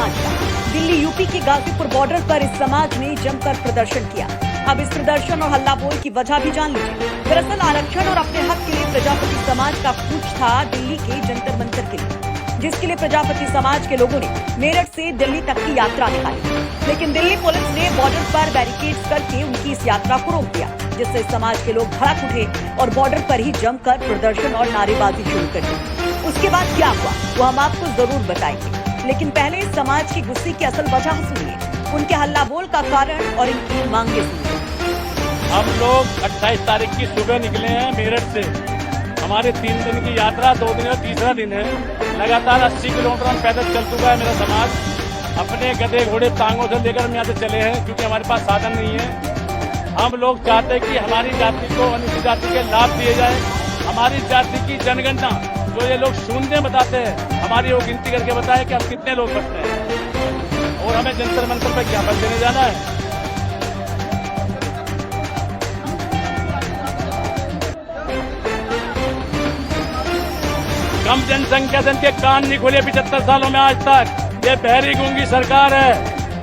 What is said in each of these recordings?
समाज का। दिल्ली यूपी के गाजीपुर बॉर्डर पर इस समाज ने जमकर प्रदर्शन किया। अब इस प्रदर्शन और हल्ला बोल की वजह भी जान लीजिए। दरअसल आरक्षण और अपने हक के लिए प्रजापति समाज का कूच था दिल्ली के जंतर मंतर के लिए, जिसके लिए प्रजापति समाज के लोगों ने मेरठ से दिल्ली तक की यात्रा निकाली। लेकिन दिल्ली पुलिस ने बॉर्डर पर बैरिकेड्स करके उनकी इस यात्रा को रोक दिया, जिससे समाज के लोग भड़क उठे और बॉर्डर पर ही जमकर प्रदर्शन और नारेबाजी शुरू कर दी। उसके बाद क्या हुआ वो हम आपको जरूर बताएंगे, लेकिन पहले इस समाज की गुस्से की असल वजह सुनिए, उनके हल्ला बोल का कारण और इनकी मांगे सुनिए। हम लोग 28 तारीख की सुबह निकले हैं मेरठ से। हमारे 3 दिन की यात्रा 2 दिन और तीसरा दिन है। लगातार 80 किलोमीटर हम पैदल चल चुका है मेरा समाज। अपने गधे घोड़े टांगों से लेकर हम यहाँ से चले हैं, क्योंकि हमारे पास साधन नहीं है। हम लोग चाहते हैं कि हमारी जाति को अनुसूचित जाति के लाभ दिए जाए। हमारी जाति की जनगणना जो ये लोग शून्य बताते हैं, हमारी वो गिनती करके बताए कि हम कितने लोग बचते हैं और हमें जंतर मंतर पर क्या बच देने जाना है। कम जनसंख्या से इनके कान नहीं खुले 75 सालों में आज तक। ये बहरी गूंगी सरकार है।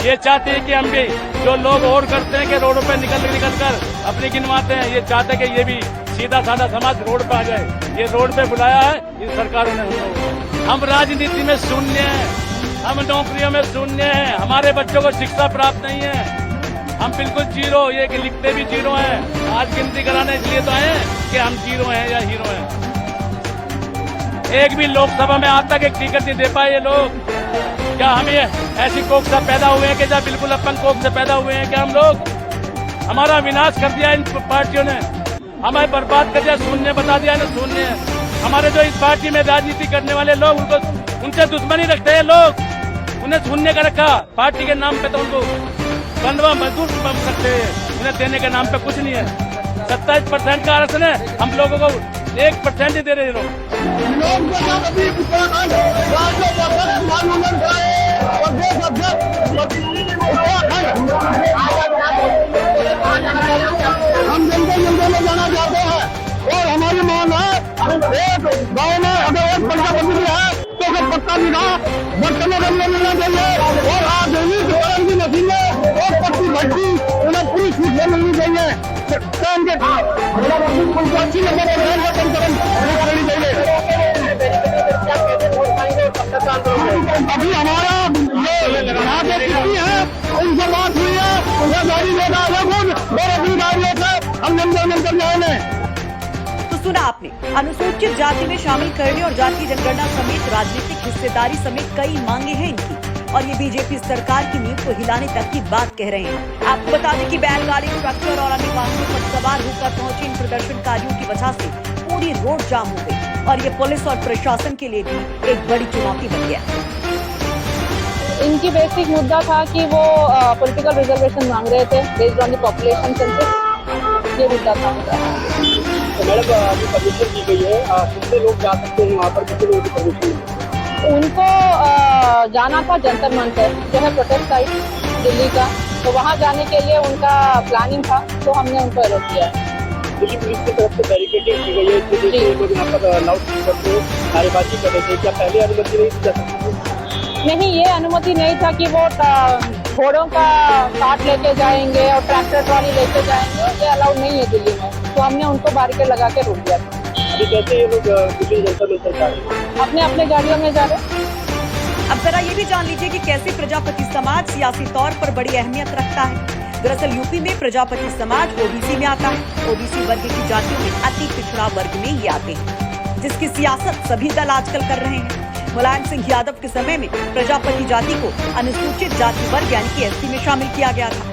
ये चाहती है कि हम भी जो लोग और करते हैं कि रोडों पे निकल कर अपनी गिनवाते हैं, ये चाहते हैं कि ये भी सीधा साधा समाज रोड पे आ जाए। ये रोड पे बुलाया है इन सरकारों ने। हम राजनीति में शून्य हैं, हम नौकरियों में शून्य हैं, हमारे बच्चों को शिक्षा प्राप्त नहीं है। हम बिल्कुल जीरो, ये कि लिखते भी जीरो हैं। आज गिनती कराने इसलिए तो आए कि हम जीरो हैं या हीरो हैं। एक भी लोकसभा में आज तक एक टिकट नहीं दे पाए ये लोग। क्या हम ये ऐसी कोख से पैदा हुए हैं कि जब बिल्कुल अपन कोख से पैदा हुए हैं? क्या हम लोग, हमारा विनाश कर दिया इन पार्टियों ने, हमें बर्बाद कर दिया, शून्य बता दिया ना शून्य। हमारे जो इस पार्टी में राजनीति करने वाले लोग, उनको उनसे दुश्मनी रखते हैं लोग, उन्हें शून्य का रखा पार्टी के नाम पे, तो उनको बंधवा मजदूर रखते हैं, उन्हें देने के नाम पे कुछ नहीं है। 27% का आरक्षण है, हम लोगों को 1% ही दे रहे लोग। हम जंगल में जाना चाहते हैं और हमारी मांग है, एक गाँव में अगर एक प्रजापति है तो उसको पक्का निगाह बर्तनों में मिलना चाहिए और आधुनिक उपकरण की मशीनें और पट्टी भट्टी उन्हें पूरी छूट से मिलनी चाहिए। अच्छी नंबर करनी चाहिए। अभी हमारा यहाँ पे कितनी है उनसे बात हुई है, उन्हें गाड़ी लेकर आए खुद और अपनी गाड़ियों से हम जंगल जाएंगे। तो सुना आपने, अनुसूचित जाति में शामिल करने और जातीय जनगणना समेत राजनीतिक हिस्सेदारी समेत कई मांगे हैं इनकी, और ये बीजेपी सरकार की नींव को हिलाने तक की बात कह रहे हैं। आपको बता दें कि बैलगाड़ी, ट्रैक्टर और अन्य वाहनों पर सवार होकर पहुंचे इन प्रदर्शनकारियों की वजह से पूरी रोड जाम हो गई और ये पुलिस और प्रशासन के लिए भी एक बड़ी चुनौती बन गया। इनकी बेसिक मुद्दा था कि वो पॉलिटिकल रिजर्वेशन मांग रहे थे based on the population census, ये मुद्दा था उनका। तो मैडम अभी परमिशन दी गई है, कितने लोग जा सकते हैं वहाँ पर, कितने लोगों की परमिशन? उनको जाना था जंतर मंतर जो है प्रोटेस्ट साइट दिल्ली का, तो वहाँ जाने के लिए उनका प्लानिंग था, तो हमने उनको अलॉट किया। दिल्ली पुलिस की तरफ से बैरिकेडिंग की गई है, इसके लिए लोग यहाँ पर लाउड स्पीकर से नारेबाजी कर रहे थे। क्या पहले अनुमति नहीं दी जा सकती थी? नहीं, ये अनुमति नहीं था कि वो घोड़ों का काट लेके जाएंगे और ट्रैक्टर ट्रॉली लेके जाएंगे, ये अलाउड नहीं है दिल्ली में, तो हमने उनको बैरिकेड लगा के रोक दिया। अभी कैसे ये लोग दिल्ली जनता में जा रहे हैं? अपने अपने गाड़ियों में जा रहे। अब जरा ये भी जान लीजिए कि कैसे प्रजापति समाज सियासी तौर पर बड़ी अहमियत रखता है। दरअसल यूपी में प्रजापति समाज ओबीसी में आता है। ओबीसी वर्ग की जातियों में अति पिछड़ा वर्ग में ये आते हैं, जिसकी सियासत सभी दल आजकल कर रहे हैं। मुलायम सिंह यादव के समय में प्रजापति जाति को अनुसूचित जाति वर्ग यानी कि एससी में शामिल किया गया था,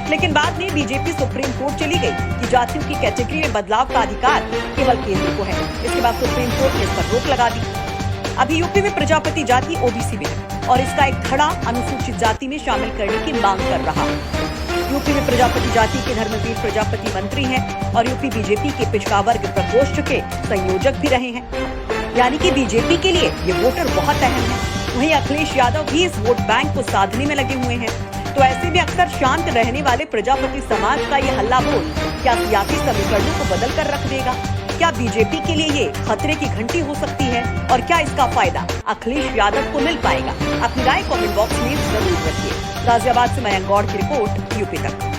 लेकिन बाद में बीजेपी सुप्रीम कोर्ट चली गई कि जातियों की कैटेगरी में बदलाव का अधिकार केवल केंद्र को है। इसके बाद सुप्रीम कोर्ट ने इस पर रोक लगा दी। अभी यूपी में प्रजापति जाति ओबीसी में है और इसका एक धड़ा अनुसूचित जाति में शामिल करने की मांग कर रहा है। यूपी में प्रजापति जाति के धर्मवीर प्रजापति मंत्री हैं और यूपी बीजेपी के पिछड़ा वर्ग प्रकोष्ठ के संयोजक भी रहे हैं, यानी कि बीजेपी के लिए ये वोटर बहुत अहम है। वहीं अखिलेश यादव भी इस वोट बैंक को साधने में लगे हुए हैं। तो ऐसे में अक्सर शांत रहने वाले प्रजापति समाज का ये हल्ला बोल क्या सियासी समीकरणों को बदल कर रख देगा? क्या बीजेपी के लिए ये खतरे की घंटी हो सकती है और क्या इसका फायदा अखिलेश यादव को मिल पाएगा? अपनी राय कमेंट बॉक्स में जरूर रखिए। गाजियाबाद से मयंक गौड़ की रिपोर्ट, यूपी तक।